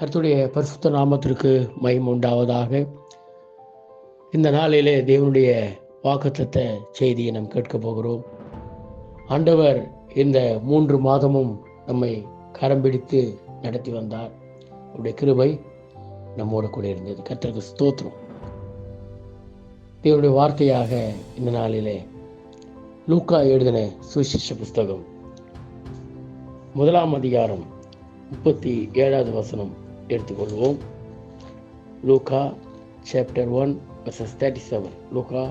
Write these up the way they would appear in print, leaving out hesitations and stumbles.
கர்த்தருடைய பரிசுத்த நாமத்திற்கு மகிமை உண்டாவதாக. இந்த நாளிலே தேவனுடைய வாக்குத்தத்த செய்தியை நாம் கேட்கப் போகிறோம். ஆண்டவர் இந்த 3 மாதமும் நம்மை கரம் பிடித்து நடத்தி வந்தார். அவருடைய கிருபை நம்மோடு கூட இருந்தது. கர்த்தருக்கு ஸ்தோத்திரம். தேவனுடைய வார்த்தையாக இந்த நாளிலே லூக்கா எழுதின சுவிசேஷ புஸ்தகம் 1 அதிகாரம் 37வது வசனம் எடுத்துக்கொள்வோம். லூக்கா சாப்டர் 1 verses 37. லூக்கா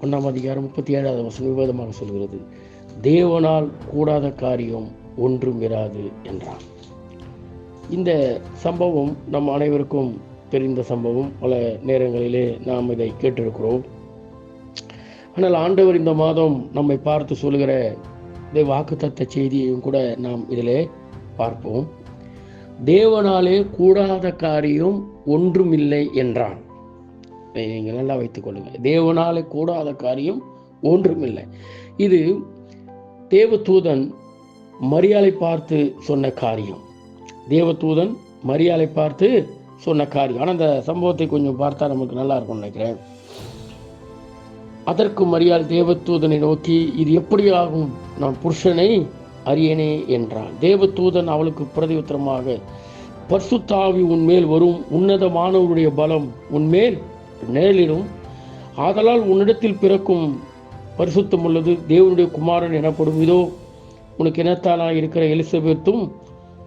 1 அதிகாரம் 37வது வசனம் விவாதமாக சொல்கிறது, தேவனால் கூடாத காரியம் ஒன்றும் இராது என்றார். இந்த சம்பவம் நம் அனைவருக்கும் தெரிந்த சம்பவம். பல நேரங்களிலே நாம் இதை கேட்டிருக்கிறோம். ஆனால் ஆண்டவர் இந்த மாதம் நம்மை பார்த்து சொல்கிற வாக்குத்தத்த செய்தியையும் கூட நாம் இதிலே பார்ப்போம். தேவனாலே கூடாத காரியம் ஒன்றுமில்லை என்றான். நீங்கள் நல்லா வைத்துக் கொள்ளுங்கள். தேவனாலே கூடாத காரியம் ஒன்றுமில்லை. இது தேவதூதன் மரியாளை பார்த்து சொன்ன காரியம். தேவதூதன் மரியாளை பார்த்து சொன்ன காரியம். ஆனால் அந்த சம்பவத்தை கொஞ்சம் பார்த்தா நமக்கு நல்லா இருக்கும்னு நினைக்கிறேன். அதற்கு மரியாள் தேவதூதனை நோக்கி, இது எப்படி ஆகும்? நான் புருஷனை அறியேனே என்றான். தேவதூதன் அவளுக்கு பிரதியுத்தரமாக, பரிசுத்த ஆவி உன்மேல் வரும், உன்னதமானவருடைய பலம் உன்மேல் நேரிடும். ஆதலால் உன்னிடத்தில் பிறக்கும் பரிசுத்தம் உள்ளது தேவனுடைய குமாரன் எனப்படும். இதோ உனக்கு இனத்தானாக இருக்கிற எலிசபெத்தும்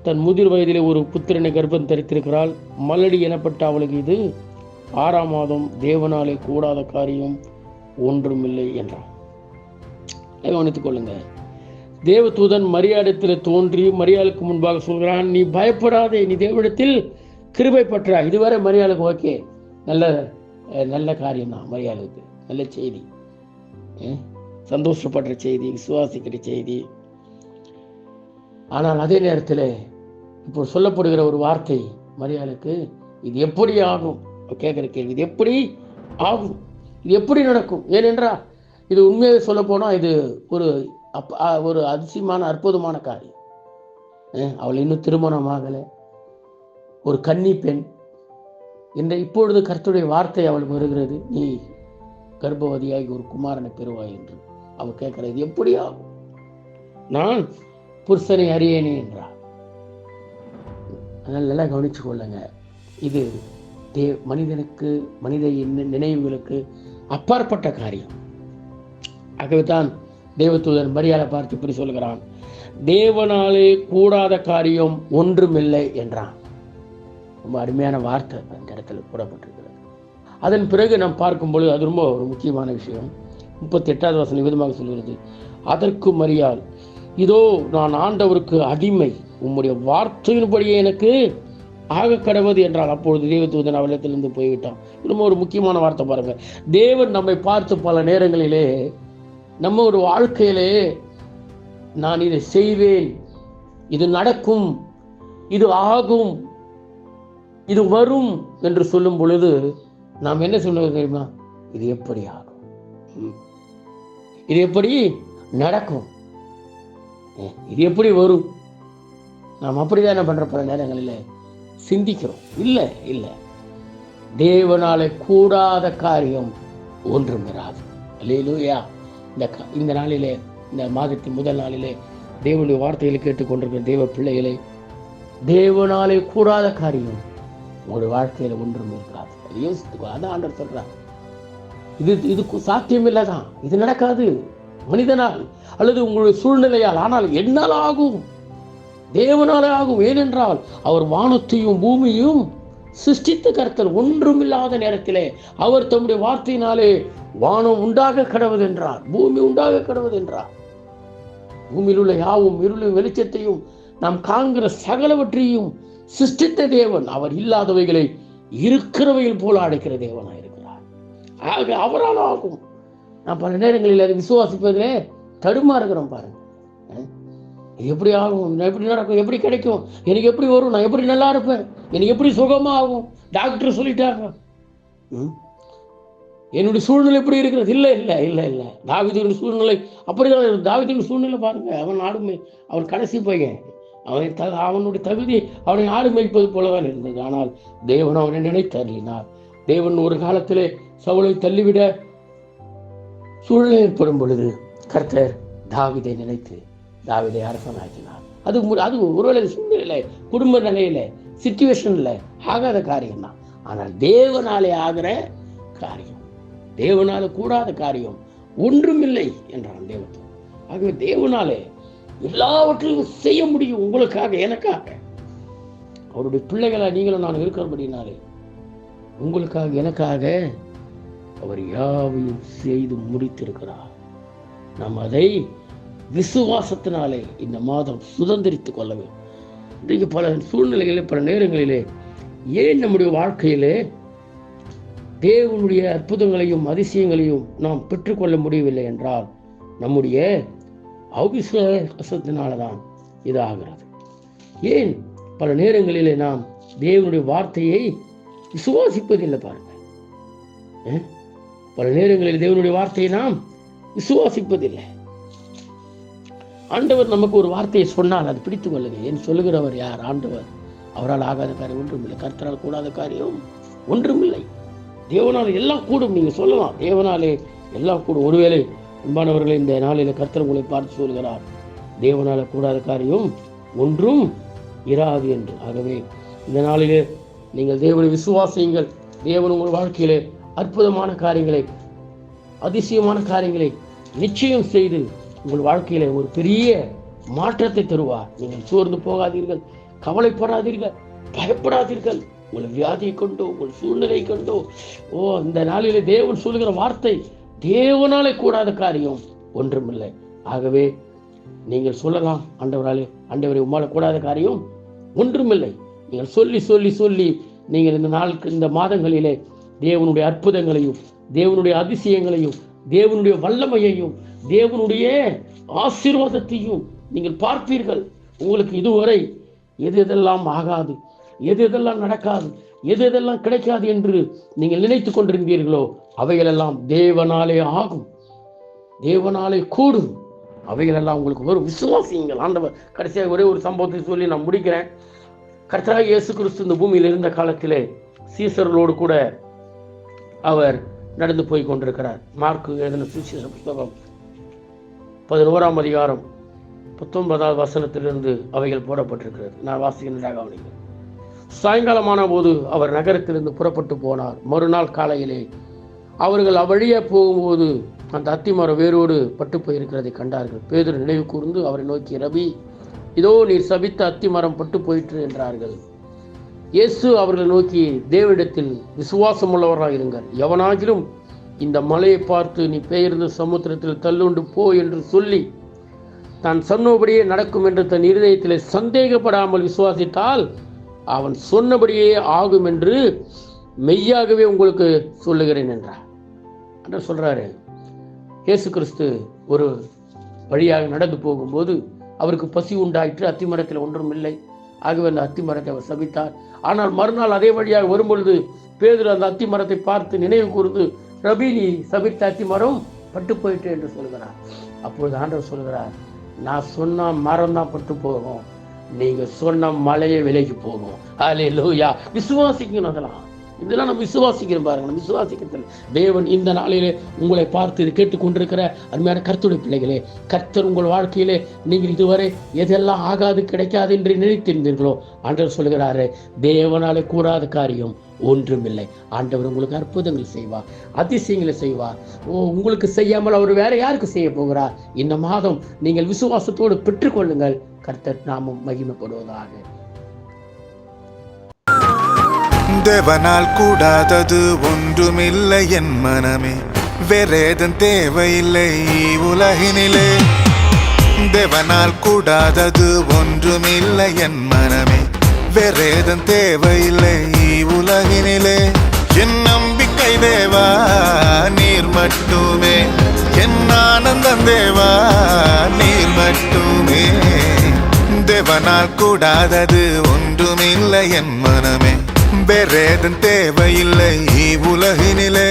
தன் முதிர் வயதிலே ஒரு புத்திரனை கர்ப்பம் தரித்திருக்கிறாள். மலடி எனப்பட்ட அவளுக்கு இது 6ஆம் மாதம். தேவனாலே கூடாத காரியம் ஒன்றுமில்லை என்றான். கவனித்துக் கொள்ளுங்க. தேவதூதன் மரியாளிடத்தில் தோன்றி மரியாளுக்கு முன்பாக சொல்கிறான், நீ பயப்படாதே, நீ தேவனிடத்தில் கிருபை பெற்றா. இதுவரை மரியாளுக்கு ஓகே, நல்ல காரியம் தான். மரியாளுக்கு நல்ல செய்தி, சந்தோஷப்படுற செய்தி, விசுவாசிக்கிற செய்தி. ஆனால் அதே நேரத்தில் இப்போ சொல்லப்படுகிற ஒரு வார்த்தை மரியாளுக்கு, இது எப்படி ஆகும்? கேட்குற கேள்வி, இது எப்படி ஆகும்? இது எப்படி நடக்கும்? ஏனென்றால் இது உண்மையை சொல்ல போனால் இது ஒரு அதிசயமான அற்புதமான காரியம். அவள் இன்னும் திருமணமாகலை, ஒரு கன்னி பெண். இப்பொழுது கர்த்தருடைய வார்த்தை அவள் வருகிறது, நீ கர்ப்பவதியாகி ஒரு குமாரனை பெறுவாய் என்று. அவள் கேட்கிற, இது எப்படி ஆகும்? நான் புருஷனை அறியேனே என்றார். அதனால் நல்லா கவனிச்சு கொள்ளுங்க. இது மனித நினைவுகளுக்கு அப்பாற்பட்ட காரியம். ஆகவேதான் தேவதூதன் மரியாதை பார்த்து இப்படி சொல்கிறான், தேவனாலே கூடாத காரியம் ஒன்றுமில்லை என்றான். ரொம்ப அருமையான வார்த்தை அந்த இடத்துல போடப்பட்டிருக்கிறது. அதன் பிறகு நாம் பார்க்கும் பொழுது அது ரொம்ப ஒரு முக்கியமான விஷயம். 38வது வசனம் விதமாக சொல்கிறது, அதற்கு மரியாள், இதோ நான் ஆண்டவருக்கு அடிமை, உம்முடைய வார்த்தையின்படியே எனக்கு ஆக கடவுது என்றால். அப்பொழுது தேவதூதன் அவளிடத்திலிருந்து போய்விட்டான். ரொம்ப ஒரு முக்கியமான வார்த்தை பாருங்க. தேவன் நம்மை பார்த்து பல நேரங்களிலே நம்ம ஒரு வாழ்க்கையிலே, நான் இதை செய்வேன், இது நடக்கும், இது ஆகும், இது வரும் என்று சொல்லும் பொழுது நாம் என்ன சொல்லுவது தெரியுமா? இது எப்படி ஆகும்? இது எப்படி நடக்கும்? இது எப்படி வரும்? நாம் அப்படிதான் என்ன பண்ற பல நேரங்களில் சிந்திக்கிறோம். இல்லை, தேவனாலே கூடாத காரியம் ஒன்றும் இராது. அல்லேலூயா. இந்த நாளிலே, இந்த மாதத்தின் முதல் நாளிலே தேவனுடைய வார்த்தைகளை கேட்டுக்கொண்டிருக்கிற தேவ பிள்ளைகளை, தேவனாலே கூடாத காரியம் உங்களுடைய வாழ்க்கையில ஒன்றும் இருக்காது. யோசித்துக்கோ. அதான் ஆண்டவர் சொல்றார், இது சாத்தியமில்லைதான், இது நடக்காது மனிதனால் அல்லது உங்களுடைய சூழ்நிலையால். ஆனால் என்னால் ஆகும், தேவனாலே ஆகும். ஏனென்றால் அவர் வானத்தையும் பூமியையும் சிருஷ்டித்த கர்த்தர். ஒன்றுமில்லாத நேரத்திலே அவர் தம்முடைய வார்த்தையினாலே வானம் உண்டாக கடவுது என்றார், பூமி உண்டாக கடவுது என்றார். பூமியில் உள்ள யாவும் இருளும் வெளிச்சத்தையும் நாம் காண்கிற சகலவற்றையும் சிருஷ்டித்த தேவன். அவர் இல்லாதவைகளை இருக்கிறவையில் போல அடைக்கிற தேவனாயிருக்கிறார். ஆக அவரால் ஆகும். நான் பல நேரங்களில் அதை விசுவாசிப்பதிலே தடுமாறுகிறோம். பாருங்க, இது எப்படி ஆகும்? எப்படி நடக்கும்? எப்படி கிடைக்கும்? எனக்கு எப்படி வரும்? நான் எப்படி நல்லா இருப்பேன்? எனக்கு எப்படி சுகமாகும்? டாக்டர் சொல்லிட்டாங்க. என்னுடைய சூழ்நிலை எப்படி இருக்கிறது? இல்லை இல்லை இல்லை இல்லை தாவீதின் சூழ்நிலை அப்படிதான். தாவீதின் சூழ்நிலை பாருங்க, அவன் ஆடுமை, அவன் கடைசி பையன், அவனுடைய தகுதி அவனை ஆடு மேய்ப்பது போலதான் இருந்தது. ஆனால் தேவன் அவனை நினைத்து அருளினார். தேவன் ஒரு காலத்திலே சவுலை தள்ளிவிட சூழ்நிலை ஏற்படும் பொழுது கர்த்தர் தாவீதை நினைத்து தாவீதை அரசனாக்கினார். அது ஒருவேளை சூழ்நிலையில, குடும்ப நிலையில, சிச்சுவேஷன்ல ஆகாத காரியம் தான். ஆனால் தேவனாலே ஆகிற காரியம், தேவனால கூடாத காரியம் ஒன்றுமில்லை என்றான் தேவன். ஆகவே தேவனாலே எல்லாவற்றையும் செய்ய முடியும். உங்களுக்காக, எனக்காக, அவருடைய பிள்ளைகளா நீங்களும் நான் இருக்கிறபடினாலே உங்களுக்காக, எனக்காக அவர் யாவையும் செய்து முடித்திருக்கிறார். நாம் அதை விசுவாசத்தினாலே இந்த மாதம் சுதந்திரித்துக் கொள்ள வேண்டும். இன்றைக்கு பல சூழ்நிலைகளிலே, பல நேரங்களிலே ஏன் நம்முடைய வாழ்க்கையிலே தேவனுடைய அற்புதங்களையும் அதிசயங்களையும் நாம் பெற்றுக்கொள்ள முடியவில்லை என்றால் நம்முடைய அவிசுவாசத்தினால்தான் இது ஆகிறது. ஏன் பல நேரங்களிலே நாம் தேவனுடைய வார்த்தையை விசுவாசிப்பதில்லை? பாருங்க, பல நேரங்களில் தேவனுடைய வார்த்தையை நாம் விசுவாசிப்பதில்லை. ஆண்டவர் நமக்கு ஒரு வார்த்தையை சொன்னால் அது பிடித்துக் கொள்ளுங்க. ஏன் சொல்லுகிறவர் யார்? ஆண்டவர். அவரால் ஆகாத காரியம் ஒன்றுமில்லை, கர்த்தரால் கூடாத காரியம் ஒன்றுமில்லை. தேவனால் எல்லாம் கூடும். நீங்க சொல்லலாம், தேவனாலே எல்லாம் கூடும். ஒருவேளை அன்பானவர்களே, இந்த நாளில கர்த்தர் உங்களை பார்த்து சொல்கிறார், தேவனால கூடாத காரியம் ஒன்றும் இராது என்று. ஆகவே இந்த நாளிலே நீங்கள் தேவனை விசுவாசியுங்கள். தேவன் உங்கள் வாழ்க்கையிலே அற்புதமான காரியங்களை, அதிசயமான காரியங்களை நிச்சயம் செய்து உங்கள் வாழ்க்கையில ஒரு பெரிய மாற்றத்தை தருவார். நீங்கள் சோர்ந்து போகாதீர்கள், கவலைப்படாதீர்கள், பயப்படாதீர்கள். உங்கள் வியாதியை கொண்டோ, உங்கள் சூழ்நிலை கொண்டோ, இந்த நாளிலே தேவன் சொல்லுகிற வார்த்தை, தேவனாலே கூடாத காரியம் ஒன்றுமில்லை. ஆகவே நீங்கள் சொல்லலாம், ஆண்டவரே உம்மால கூடாத காரியம் ஒன்றுமில்லை. நீங்கள் சொல்லி சொல்லி சொல்லி நீங்கள் இந்த மாதங்களிலே தேவனுடைய அற்புதங்களையும், தேவனுடைய அதிசயங்களையும், தேவனுடைய வல்லமையையும், தேவனுடைய ஆசீர்வாதத்தையும் நீங்கள் பார்ப்பீர்கள். உங்களுக்கு இதுவரை எது எதெல்லாம் ஆகாது, எது எதெல்லாம் நடக்காது, எது எதெல்லாம் கிடைக்காது என்று நீங்கள் நினைத்து கொண்டிருந்தீர்களோ அவைகளெல்லாம் தேவனாலே ஆகும், தேவனாலே கூடும். அவைகளெல்லாம் உங்களுக்கு ஒரு விசுவாசியுங்கள். ஆண்டவர் கடைசியாக ஒரே ஒரு சம்பவத்தை சொல்லி நான் முடிக்கிறேன். கர்த்தராகிய இயேசு கிறிஸ்து இந்த பூமியில் இருந்த காலத்திலே சீசர்களோடு கூட அவர் நடந்து போய் கொண்டிருக்கிறார். மார்க்கு எழுதின சுவிசேஷ புத்தகம் 11ஆம் அதிகாரம் 19வது வசனத்திலிருந்து அவைகள் போடப்பட்டிருக்கிறது. நான் வாசிக்கின்றதாக கவனிங்கள். சாயங்காலமான போது அவர் நகரத்திலிருந்து புறப்பட்டு போனார். மறுநாள் காலையிலே அவர்கள் அவ்வழியே போகும்போது அந்த அத்திமரம் வேரோடு பட்டு போயிருக்கிறதை கண்டார்கள். பேதுரு நினைவு கூர்ந்து அவரை நோக்கி, ரபி, இதோ நீர் சபித்த அத்திமரம் பட்டு போயிற்று என்றார்கள். இயேசு அவர்களை நோக்கி, தேவனிடத்தில் விசுவாசம் உள்ளவராக இருங்கள். எவனாகிலும் இந்த மலையை பார்த்து நீ பெயர்ந்து சமுத்திரத்தில் தள்ளுண்டு போ என்று சொல்லி தான் சொன்னபடியே நடக்கும் என்று தன் இருதயத்திலே சந்தேகப்படாமல் விசுவாசித்தால் அவன் சொன்னபடியே ஆகும் என்று மெய்யாகவே உங்களுக்கு சொல்லுகிறேன் என்றார். என்று சொல்றாரு. இயேசு கிறிஸ்து ஒரு வழியாக நடந்து போகும்போது அவருக்கு பசி உண்டாயிற்று. அத்திமரத்தில் ஒன்றும் இல்லை. ஆகவே அந்த அத்திமரத்தை அவர் சபித்தார். ஆனால் மறுநாள் அதே வழியாக வரும்பொழுது பேதுரு அந்த அத்திமரத்தை பார்த்து நினைவு கூர்ந்து, ரபி, நீ சபித்த அத்திமரம் பட்டு போயிட்டு என்று சொல்கிறார். அப்பொழுது ஆண்டவர் சொல்கிறார், நான் சொன்ன மரம் தான் பட்டு போகும், நீங்க சொன்ன மலையை விலைக்கு போகும். அல்லேலூயா. விசுவாசிக்கணும். இதெல்லாம் நம்ம விசுவாசிக்கிறோம். பாருங்க, நம்ம விசுவாசிக்கிறதில் தேவன் இந்த நாளிலே உங்களை பார்த்து இது கேட்டுக்கொண்டிருக்கிற அருமையான கர்த்தருடைய பிள்ளைகளே, கர்த்தர் உங்கள் வாழ்க்கையிலே நீங்கள் இதுவரை எதெல்லாம் ஆகாது கிடைக்காது என்று நினைத்திருந்தீர்களோ ஆண்டவர் சொல்கிறாரு, தேவனாலே கூடாத காரியம் ஒன்றுமில்லை. ஆண்டவர் உங்களுக்கு அற்புதங்கள் செய்வார், அதிசயங்களை செய்வார். உங்களுக்கு செய்யாமல் அவர் வேற யாருக்கு செய்ய போகிறார்? இந்த மாதம் நீங்கள் விசுவாசத்தோடு பெற்றுக்கொள்ளுங்கள். கர்த்தர் நாமம் மகிமைப்படுவதாக. தேவனால் கூடாதது ஒன்றுமில்லை என் மனமே, வேறேதன் தேவையில்லை உலகினிலே. தேவனால் கூடாதது ஒன்றுமில்லை என் மனமே, வேறேதன் தேவையில்லை உலகினிலே. என் நம்பிக்கை தேவா நீர் மட்டுமே, என் ஆனந்தம் தேவா நீர் மட்டுமே. தேவனால் கூடாதது ஒன்றுமில்லை என் மனமே, வேறேதன் தேவையில்லை உலகினிலே.